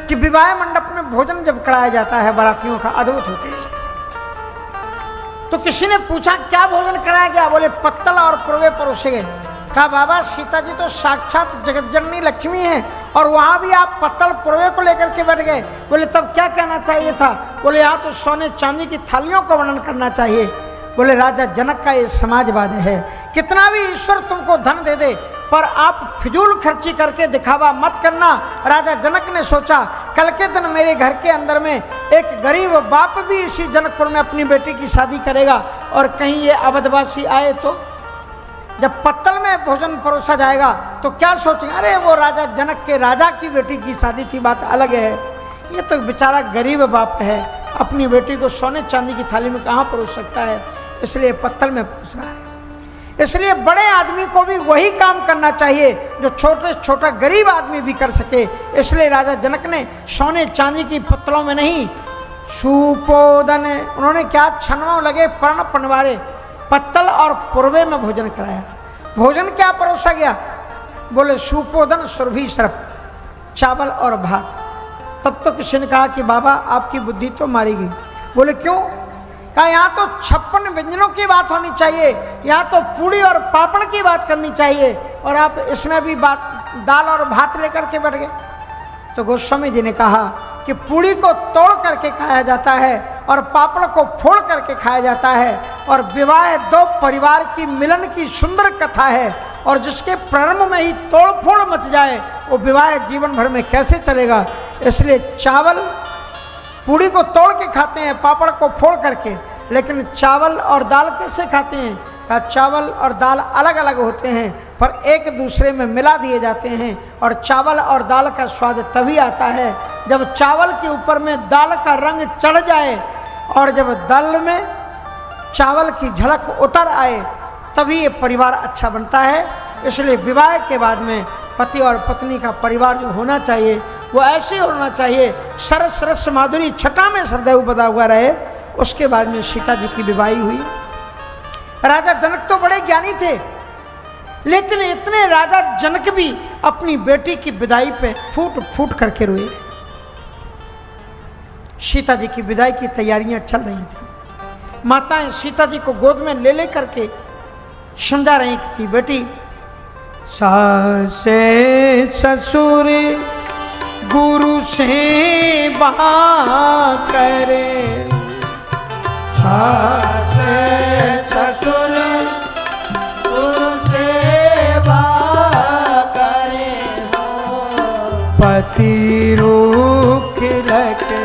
कि विवाह मंडप में भोजन जब कराया जाता है बारातियों का, अद्भुत होता है। तो किसी ने पूछा क्या भोजन कराया गया? बोले पत्तल और पुरवे परोसे गए। कहा बाबा सीता जी तो साक्षात जगतजननी लक्ष्मी है और वहां भी आप पत्तल पुरवे को लेकर के बैठ गए। बोले तब क्या कहना चाहिए था? बोले यहाँ तो सोने चांदी की थालियों का वर्णन करना चाहिए। बोले राजा जनक का ये समाजवाद है, कितना भी ईश्वर तुमको धन दे दे पर आप फिजूल खर्ची करके दिखावा मत करना। राजा जनक ने सोचा कल के दिन मेरे घर के अंदर में एक गरीब बाप भी इसी जनकपुर में अपनी बेटी की शादी करेगा और कहीं ये अवधवासी आए तो जब पत्तल में भोजन परोसा जाएगा तो क्या सोचेंगे, अरे वो राजा जनक के राजा की बेटी की शादी थी, बात अलग है। ये तो बेचारा गरीब बाप है, अपनी बेटी को सोने चांदी की थाली में कहाँ परोस सकता है, इसलिए पत्तल में परोस रहा है। इसलिए बड़े आदमी को भी वही काम करना चाहिए जो छोटे छोटा गरीब आदमी भी कर सके। इसलिए राजा जनक ने सोने चांदी की पत्तलों में नहीं, सुपोदन, उन्होंने क्या छनों लगे पर्ण पनवारे पत्तल और पुरवे में भोजन कराया। भोजन क्या परोसा गया? बोले सुपोदन सुरभि सरप, चावल और भात। तब तो किसी ने कहा कि बाबा आपकी बुद्धि तो मारी गई। बोले क्यों? कहा यहाँ तो 56 व्यंजनों की बात होनी चाहिए, यहाँ तो पूड़ी और पापड़ की बात करनी चाहिए और आप इसमें भी बात दाल और भात लेकर के बैठ गए। तो गोस्वामी जी ने कहा कि पूड़ी को तोड़ करके खाया जाता है और पापड़ को फोड़ करके खाया जाता है और विवाह दो परिवार की मिलन की सुंदर कथा है और जिसके प्रारंभ में ही तोड़ फोड़ मच जाए वो विवाह जीवन भर में कैसे चलेगा। इसलिए चावल पूड़ी को तोड़ के खाते हैं, पापड़ को फोड़ करके, लेकिन चावल और दाल कैसे खाते हैं? कहा चावल और दाल अलग अलग होते हैं पर एक दूसरे में मिला दिए जाते हैं और चावल और दाल का स्वाद तभी आता है जब चावल के ऊपर में दाल का रंग चढ़ जाए और जब दाल में चावल की झलक उतर आए तभी ये परिवार अच्छा बनता है। इसलिए विवाह के बाद में पति और पत्नी का परिवार जो होना चाहिए वो ऐसे होना चाहिए, सरस रस माधुरी छटा में सदैव बदा हुआ रहे। उसके बाद में सीता जी की विवाही हुई। राजा जनक तो बड़े ज्ञानी थे, लेकिन इतने राजा जनक भी अपनी बेटी की विदाई पे फूट फूट करके रोए। सीता जी की विदाई की तैयारियां चल रही थी। माताएं सीता जी को गोद में ले ले करके समझा रही थी, बेटी सासे ससुर गुरु सेवा करे, सासे ससुर गुरु सेवा करे हो, पति रूख रखे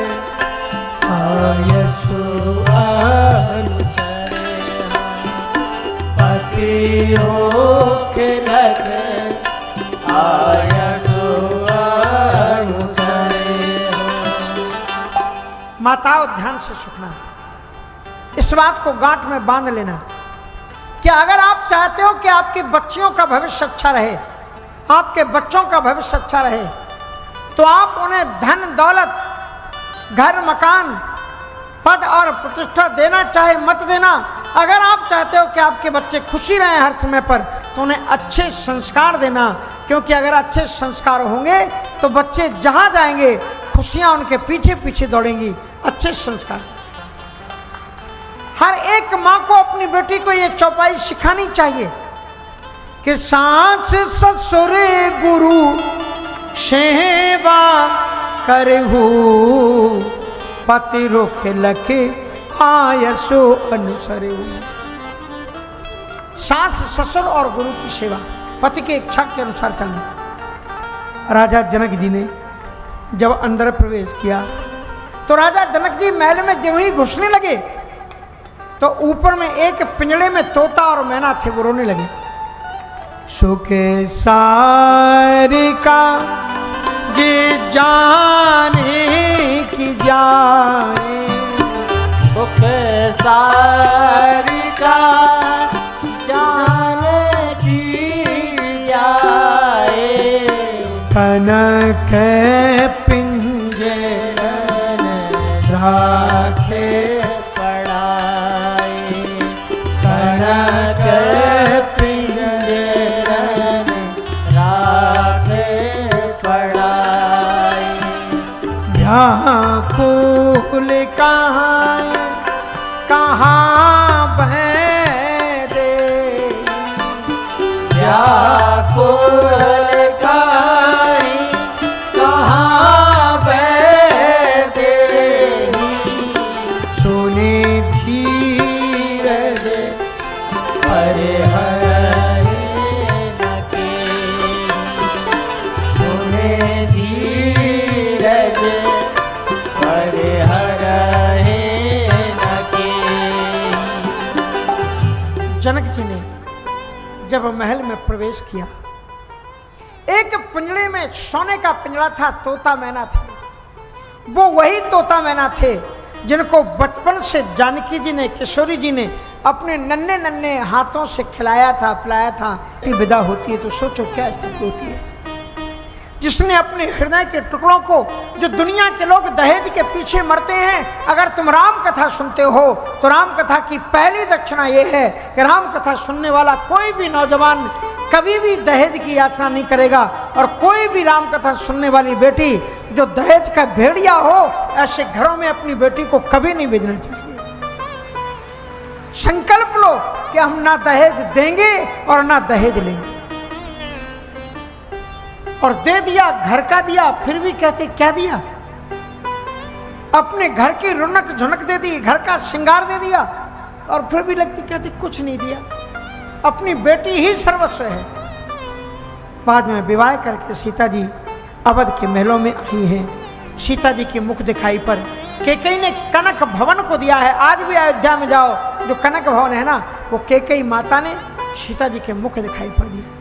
आयसु अनुसरे, पति रूख रखे आयसु अनुसरे हो। माताओं ध्यान से सुनना, इस बात को गांठ में बांध लेना कि अगर आप चाहते हो कि आपकी बच्चियों का भविष्य अच्छा रहे, आपके बच्चों का भविष्य अच्छा रहे, तो आप उन्हें धन दौलत, घर मकान, पद और प्रतिष्ठा देना चाहे मत देना। अगर आप चाहते हो कि आपके बच्चे खुशी रहें हर समय पर तो उन्हें अच्छे संस्कार देना, क्योंकि अगर अच्छे संस्कार होंगे तो बच्चे जहां जाएंगे खुशियां उनके पीछे पीछे दौड़ेंगी। अच्छे संस्कार, हर एक माँ को अपनी बेटी को ये चौपाई सिखानी चाहिए कि सास ससुर गुरु सेवा करहु, पति रुख लखे आयसो अनुसरे। सास ससुर और गुरु की सेवा, पति की इच्छा के अनुसार चलना। राजा जनक जी ने जब अंदर प्रवेश किया तो राजा जनक जी महल में जब ही घुसने लगे तो ऊपर में एक पिंजड़े में तोता और मैना थे, वो रोने लगे। सुखे सारिका जे जाने की जाए, सुख सारिका जाने की जाए, कनक पिंजरन राखे पढ़ाए, कनक पिंजरन राखे पढ़ाए। व्याकुल कहाँ बह दे, व्याकुल कहाँ बह दे, सुने धीरज हरे हरे न के, सुने धीरज हरे हरे न के। जनक जी ने जब महल में प्रवेश किया, एक पिंजड़े में सोने का पिंजड़ा था, तोता मैना थे। वो वही तोता मैना थे जिनको बचपन से जानकी जी ने, किशोरी जी ने अपने नन्हे नन्हे हाथों से खिलाया था, पिलाया था। विदा होती है तो सोचो क्या स्थिति होती है। जिसने अपने हृदय के टुकड़ों को, जो दुनिया के लोग दहेज के पीछे मरते हैं, अगर तुम राम कथा सुनते हो तो राम कथा की पहली दक्षिणा यह है कि राम कथा सुनने वाला कोई भी नौजवान कभी भी दहेज की यात्रा नहीं करेगा, और कोई भी राम कथा सुनने वाली बेटी जो दहेज का भेड़िया हो, ऐसे घरों में अपनी बेटी को कभी नहीं भेजना चाहिए। संकल्प लो कि हम ना दहेज देंगे और ना दहेज लेंगे। और दे दिया, घर का दिया, फिर भी कहते क्या दिया। अपने घर की रौनक झुनक दे दी, घर का श्रृंगार दे दिया, और फिर भी लगती कहती कुछ नहीं दिया। अपनी बेटी ही सर्वस्व है। बाद में विवाह करके सीता जी अवध के महलों में आई हैं। सीता जी की मुख दिखाई पर कैकेयी ने कनक भवन को दिया है। आज भी अयोध्या में जाओ, जो कनक भवन है ना, वो कैकेयी माता ने सीता जी के मुख दिखाई पर दिया।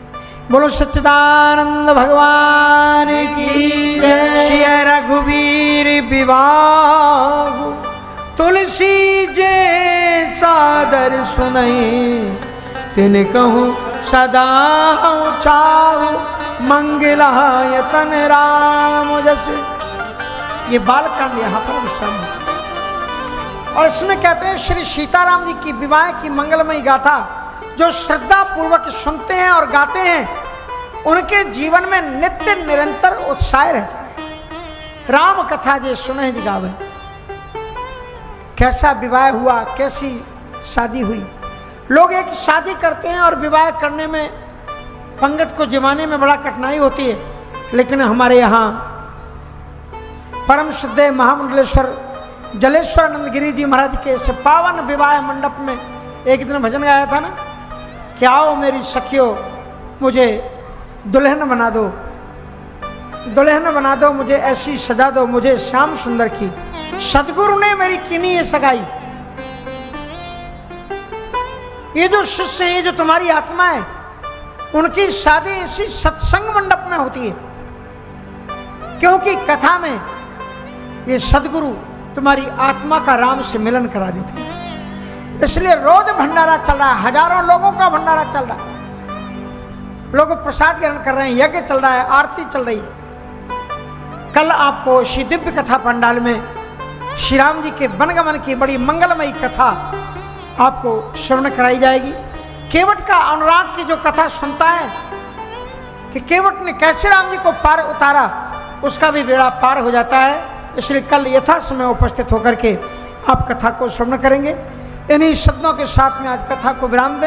बोलो सच्चिदानंद भगवान की जय। श्री रघुवीर विवाह तुलसी जे सादर सुनई, तिन कहूँ सदा चाहु मंगलायतन राम जस। ये बालकांड यहाँ पर विश्राम है। और इसमें कहते हैं श्री सीताराम जी की विवाह की मंगलमयी गाथा जो श्रद्धा पूर्वक सुनते हैं और गाते हैं, उनके जीवन में नित्य निरंतर उत्साह रहता है। राम कथा जे सुने जी गावे। कैसा विवाह हुआ, कैसी शादी हुई। लोग एक शादी करते हैं और विवाह करने में पंगत को जमाने में बड़ा कठिनाई होती है, लेकिन हमारे यहाँ परम श्रद्धेय महामंडलेश्वर जलेश्वरानंद गिरी जी महाराज के इस पावन विवाह मंडप में एक दिन भजन गाया था ना कि आओ मेरी सखियों मुझे दुल्हन बना दो, दुल्हन बना दो, मुझे ऐसी सजा दो, मुझे श्याम सुंदर की। सदगुरु ने मेरी किनी ये सगाई। ये जो शिष्य है, ये जो तुम्हारी आत्मा है, उनकी शादी इसी सत्संग मंडप में होती है, क्योंकि कथा में ये सदगुरु तुम्हारी आत्मा का राम से मिलन करा देते हैं। इसलिए रोज भंडारा चल रहा है, हजारों लोगों का भंडारा चल रहा है। लोग प्रसाद ग्रहण कर रहे हैं, यज्ञ चल रहा है, आरती चल रही। कल आपको श्री दिव्य कथा पंडाल में श्री राम जी के वनगमन की बड़ी मंगलमयी कथा आपको श्रवण कराई जाएगी। केवट का अनुराग की जो कथा सुनता है कि केवट ने कैसे राम जी को पार उतारा, उसका भी बेड़ा पार हो जाता है। इसलिए कल यथा समय उपस्थित होकर के आप कथा को श्रवण करेंगे। इन्हीं शब्दों के साथ में आज कथा को विराम दें।